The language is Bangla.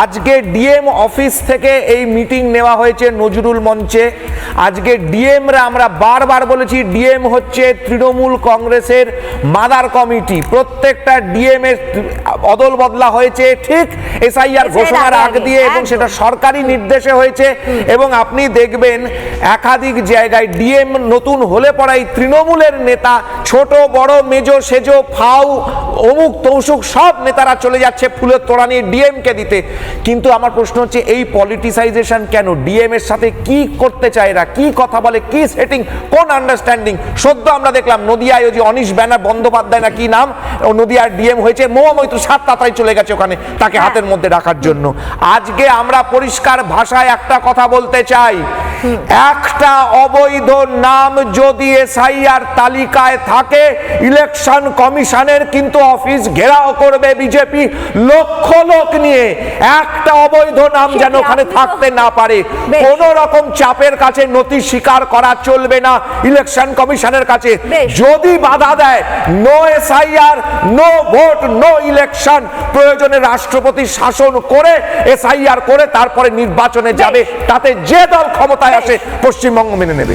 আজকে ডিএম অফিস থেকে এই মিটিং নেওয়া হয়েছে নজরুল মঞ্চে। আজকে ডিএমরা আমরা বারবার বলেছি ডিএম হচ্ছে তৃণমূল কংগ্রেসের মাদার কমিটি। প্রত্যেকটা ডিএম এর অদল বদলা হয়েছে ঠিক এসআইআর ঘোষণার আগ দিয়ে, এবং সেটা সরকারি নির্দেশে হয়েছে। এবং আপনি দেখবেন একাধিক জায়গায় ডিএম নতুন হলে পড়াই তৃণমূলের নেতা ছোট বড় মেজো সেজো ফাউ অমুক তৌসুক সব নেতারা চলে যাচ্ছে ফুলের তোড়া নিয়ে ডিএম কে দিতে। কিন্তু আমার প্রশ্ন হচ্ছে এই পলিটিসাইজেশন কেন? ডিএম এর সাথে কি করতে চায় এরা, কি কথা বলে, কি সেটিং, কোন আন্ডারস্ট্যান্ডিং? সদ্য আমরা দেখলাম নদিয়ায় ওই যে অনিশ ব্যানার বন্দ্যোপাধ্যায় না কি নাম, ও নদিয়ার ডিএম হয়েছে, মৌমৈত্র 7 তাড়াতাড়ি চলে গেছে ওখানে তাকে হাতের মধ্যে রাখার জন্য। আজকে আমরা পরিষ্কার ভাষায় একটা কথা বলতে চাই, একটা অবৈধ নাম যদি এসআইআর তালিকায় থাকে ইলেকশন কমিশনের কিন্তু অফিস ঘেরাও করবে বিজেপি লক্ষ লোক নিয়ে। একটা অবৈধ নাম যেন ওখানে থাকতে না পারে। কোন রকম চাপের কাছে নথি স্বীকার করা চলবে না ইলেকশন কমিশনের কাছে। যদি বাধা দেয় no SIR, no vote, no election, প্রয়োজনে রাষ্ট্রপতি শাসন করে এসআইআর করে তারপরে নির্বাচনে যাবে, তাতে যে দল ক্ষমতায় আসে পশ্চিমবঙ্গ মেনে নেবে।